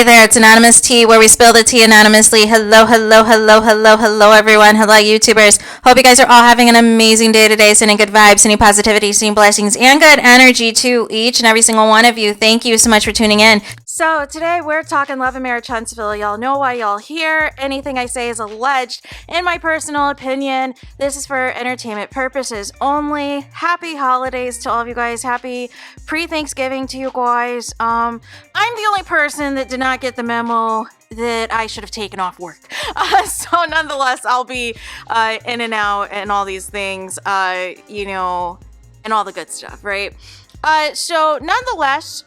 there, it's Anonymous Tea, where we spill the tea anonymously. Hello, hello, hello, hello, hello, everyone. Hello, YouTubers. Hope you guys are all having an amazing day today, sending good vibes, sending positivity, sending blessings, and good energy to each and every single one of you. Thank you so much for tuning in. So today we're talking love and marriage Huntsville. Y'all know why y'all here. Anything I say is alleged. In my personal opinion, this is for entertainment purposes only. Happy holidays to all of you guys. Happy pre-Thanksgiving to you guys. I'm the only person that did not get the memo that I should have taken off work. So nonetheless, I'll be in and out and all these things, and all the good stuff, right? So nonetheless,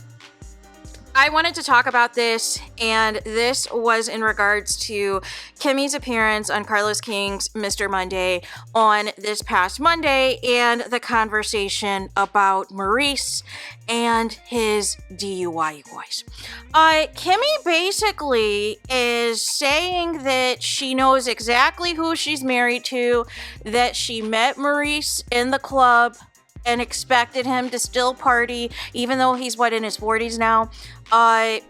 I wanted to talk about this, and this was in regards to KIMMI's appearance on Carlos King's Mr. Monday on this past Monday, and the conversation about Maurice and his DUI, you guys. KIMMI basically is saying that she knows exactly who she's married to, that she met Maurice in the club and expected him to still party, even though he's, in his 40s now.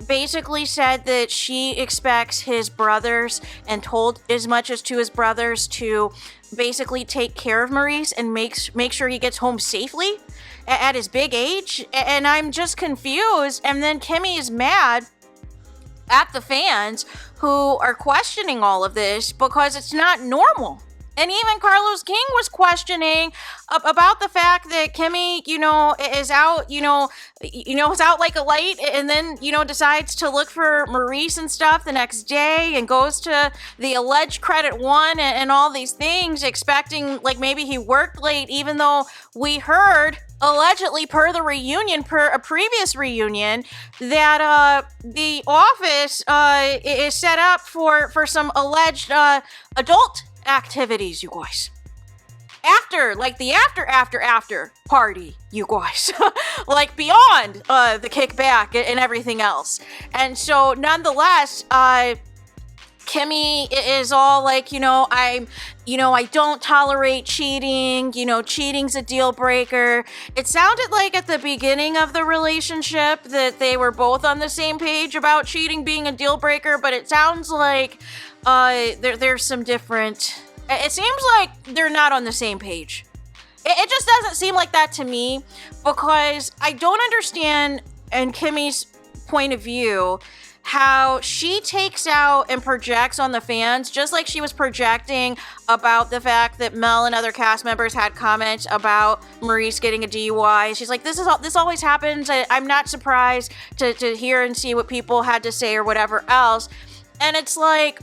Basically said that she expects his brothers, and told as much as to his brothers, to basically take care of Maurice and make sure he gets home safely at his big age. And I'm just confused. And then KIMMI is mad at the fans who are questioning all of this because it's not normal. And even Carlos King was questioning about the fact that KIMMI, is out, is out like a light, and then, decides to look for Maurice and stuff the next day, and goes to the alleged Credit One and all these things, expecting like maybe he worked late, even though we heard allegedly per a previous reunion, that the office is set up for some alleged adult activities, you guys. After party, you guys. Like beyond the kickback and everything else. And so nonetheless, KIMMI is all like, I don't tolerate cheating, cheating's a deal breaker. It sounded like at the beginning of the relationship that they were both on the same page about cheating being a deal breaker, but it sounds like there's some different. It seems like they're not on the same page. It just doesn't seem like that to me, because I don't understand, in KIMMI's point of view, how she takes out and projects on the fans, just like she was projecting about the fact that Mel and other cast members had comments about Maurice getting a DUI. She's like, this always happens. I'm not surprised to hear and see what people had to say or whatever else. And it's like,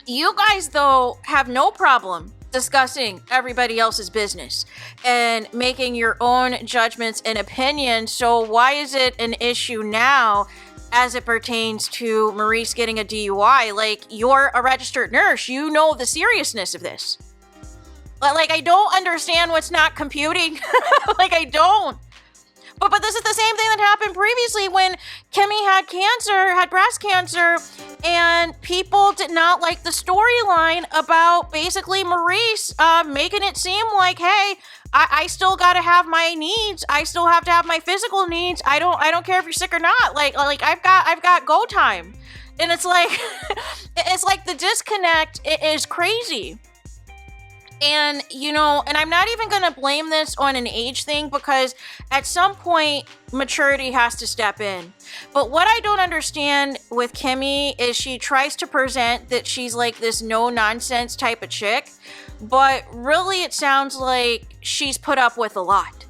you guys, though, have no problem discussing everybody else's business and making your own judgments and opinions. So why is it an issue now as it pertains to Maurice getting a DUI? Like, you're a registered nurse. You know the seriousness of this. Like, I don't understand what's not computing. Like, I don't. But this is the same thing that happened previously when KIMMI had breast cancer, and people did not like the storyline about basically Maurice making it seem like, hey, I still got to have my needs. I still have to have my physical needs. I don't care if you're sick or not. Like I've got go time. And it's like it's like the disconnect is crazy. And, and I'm not even going to blame this on an age thing, because at some point, maturity has to step in. But what I don't understand with KIMMI is she tries to present that she's like this no-nonsense type of chick, but really it sounds like she's put up with a lot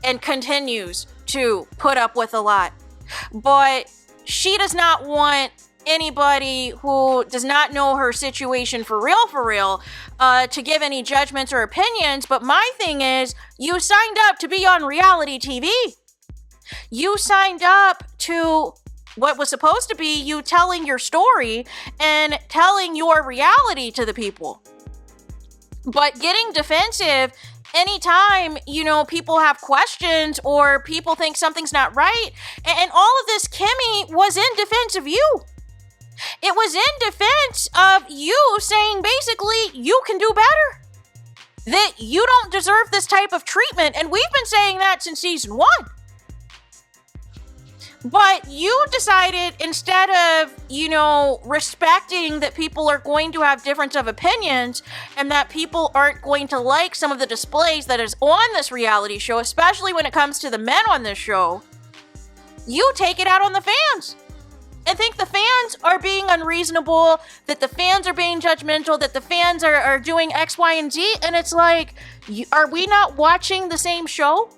and continues to put up with a lot. But she does not want anybody who does not know her situation for real, to give any judgments or opinions. But my thing is, you signed up to be on reality TV. You signed up to what was supposed to be you telling your story and telling your reality to the people. But getting defensive anytime, people have questions or people think something's not right. And all of this, KIMMI was in defense of you. It was in defense of you, saying basically you can do better, that you don't deserve this type of treatment. And we've been saying that since season 1. But you decided, instead of, respecting that people are going to have difference of opinions and that people aren't going to like some of the displays that is on this reality show, especially when it comes to the men on this show, you take it out on the fans and think the fans are being unreasonable, that the fans are being judgmental, that the fans are doing X, Y, and Z. And it's like, are we not watching the same show?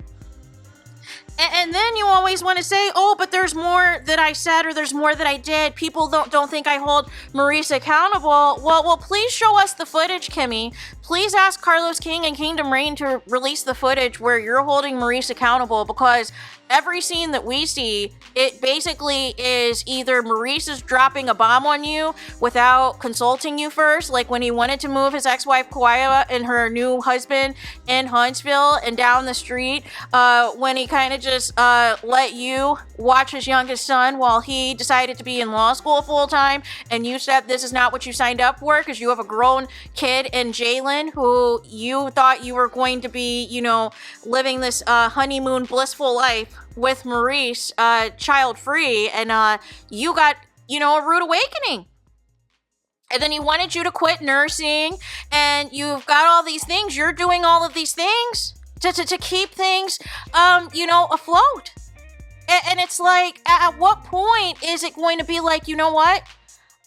And then you always want to say, oh, but there's more that I said, or there's more that I did. People don't think I hold Maurice accountable. Well, please show us the footage, Kimmy. Please ask Carlos King and Kingdom Reign to release the footage where you're holding Maurice accountable, because every scene that we see, it basically is either Maurice is dropping a bomb on you without consulting you first, like when he wanted to move his ex-wife Kauai and her new husband in Huntsville and down the street, when he kind of just let you watch his youngest son while he decided to be in law school full time, and you said this is not what you signed up for because you have a grown kid in Jalen who you thought you were going to be, living this honeymoon blissful life with Maurice, child-free, and you got, a rude awakening. And then he wanted you to quit nursing, and you've got all these things. You're doing all of these things to keep things, afloat. And it's like, at what point is it going to be like, you know what?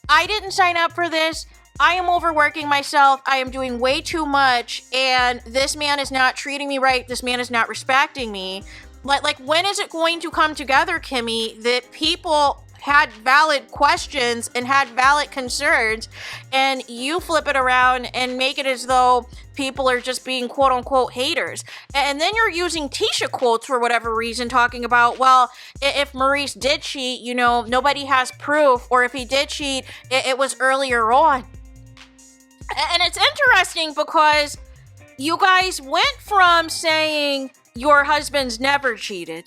I didn't sign up for this. I am overworking myself. I am doing way too much, and this man is not treating me right. This man is not respecting me. Like, when is it going to come together, Kimmy, that people had valid questions and had valid concerns, and you flip it around and make it as though people are just being quote-unquote haters? And then you're using Tisha quotes for whatever reason, talking about, well, if Maurice did cheat, nobody has proof, or if he did cheat, it was earlier on. And it's interesting because you guys went from saying your husband's never cheated.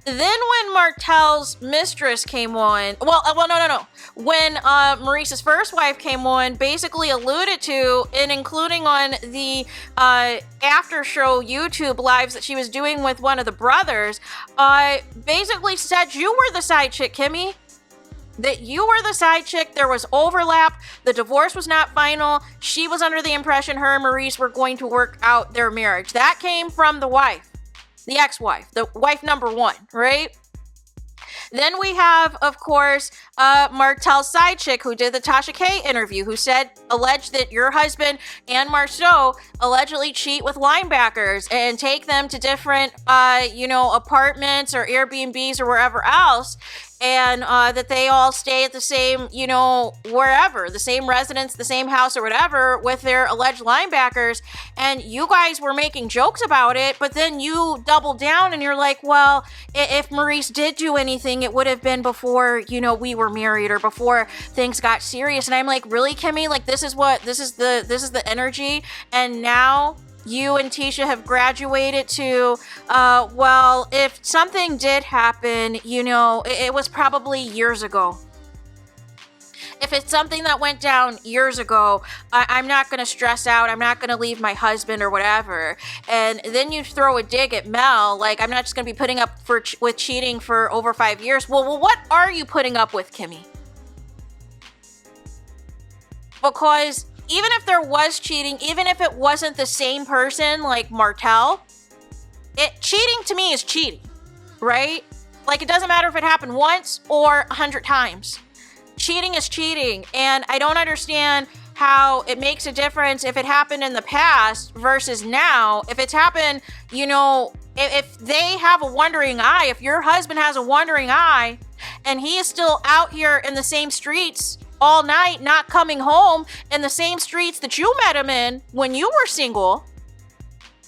Then when Martel's mistress came on, no. When Maurice's first wife came on, basically alluded to, and including on the after show YouTube lives that she was doing with one of the brothers, basically said you were the side chick, Kimmy. That you were the side chick, there was overlap, the divorce was not final, she was under the impression her and Maurice were going to work out their marriage. That came from the wife, the ex-wife, the wife number one, right? Then we have, of course, Martel's side chick who did the Tasha K interview, who alleged that your husband and Marceau allegedly cheat with linebackers and take them to different, apartments or Airbnbs or wherever else. And that they all stay at the same, wherever, the same residence, the same house or whatever with their alleged linebackers. And you guys were making jokes about it, but then you double down and you're like, well, if Maurice did do anything, it would have been before, we were married or before things got serious. And I'm like, really, Kimmy? Like, this is the energy. And now you and Tisha have graduated to, well, if something did happen, it was probably years ago. If it's something that went down years ago, I'm not going to stress out. I'm not going to leave my husband or whatever. And then you throw a dig at Mel, like, I'm not just going to be putting up with cheating for over 5 years. Well, what are you putting up with, Kimmy? Because even if there was cheating, even if it wasn't the same person like Martel, cheating to me is cheating, right? Like, it doesn't matter if it happened once or 100 times. Cheating is cheating, and I don't understand how it makes a difference if it happened in the past versus now. If it's happened, if they have a wandering eye, if your husband has a wandering eye, and he is still out here in the same streets all night, not coming home in the same streets that you met him in when you were single,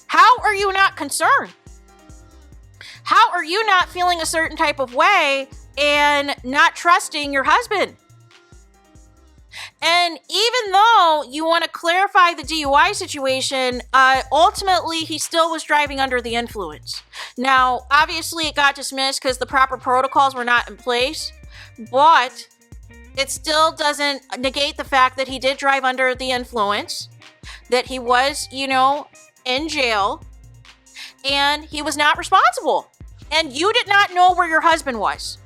how are you not concerned? How are you not feeling a certain type of way and not trusting your husband? And even though you want to clarify the DUI situation, ultimately he still was driving under the influence. Now, obviously it got dismissed because the proper protocols were not in place, but it still doesn't negate the fact that he did drive under the influence, that he was, in jail, and he was not responsible And you did not know where your husband was.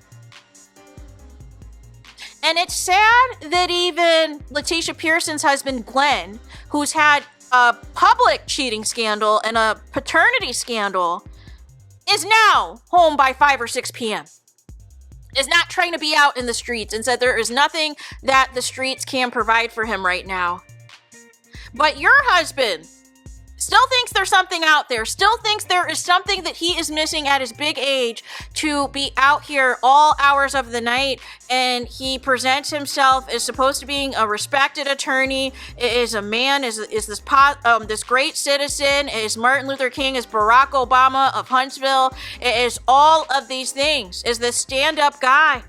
And it's sad that even Letitia Pearson's husband, Glenn, who's had a public cheating scandal and a paternity scandal, is now home by 5 or 6 p.m. Is not trying to be out in the streets, and said there is nothing that the streets can provide for him right now. But your husband still thinks there's something out there, still thinks there is something that he is missing at his big age to be out here all hours of the night, and he presents himself as supposed to being a respected attorney, is a man, is this great citizen, is Martin Luther King, is Barack Obama of Huntsville, is all of these things, is this stand-up guy,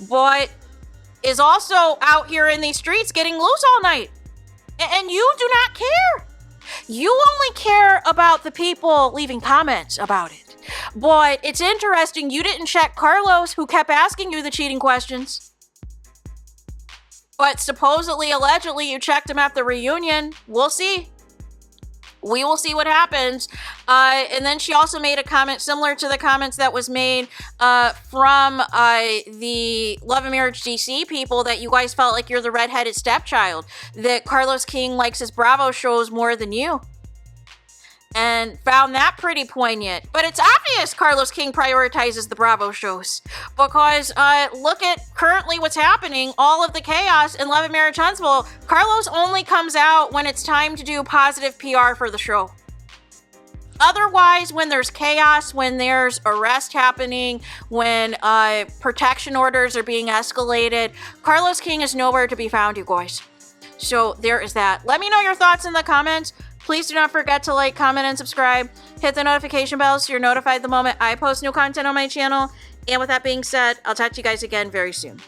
but is also out here in these streets getting loose all night. And you do not care. You only care about the people leaving comments about it. But it's interesting, you didn't check Carlos, who kept asking you the cheating questions. But supposedly, allegedly, you checked him at the reunion. We'll see. We will see what happens. And then she also made a comment similar to the comments that was made from the Love and Marriage DC people, that you guys felt like you're the redheaded stepchild, that Carlos King likes his Bravo shows more than you. And found that pretty poignant. But it's obvious Carlos King prioritizes the Bravo shows, because look at currently what's happening, all of the chaos in Love and Marriage Huntsville. Carlos only comes out when it's time to do positive PR for the show. Otherwise, when there's chaos, when there's arrest happening, when protection orders are being escalated, Carlos King is nowhere to be found, you guys. So there is that. Let me know your thoughts in the comments. Please do not forget to like, comment, and subscribe. Hit the notification bell so you're notified the moment I post new content on my channel. And with that being said, I'll talk to you guys again very soon.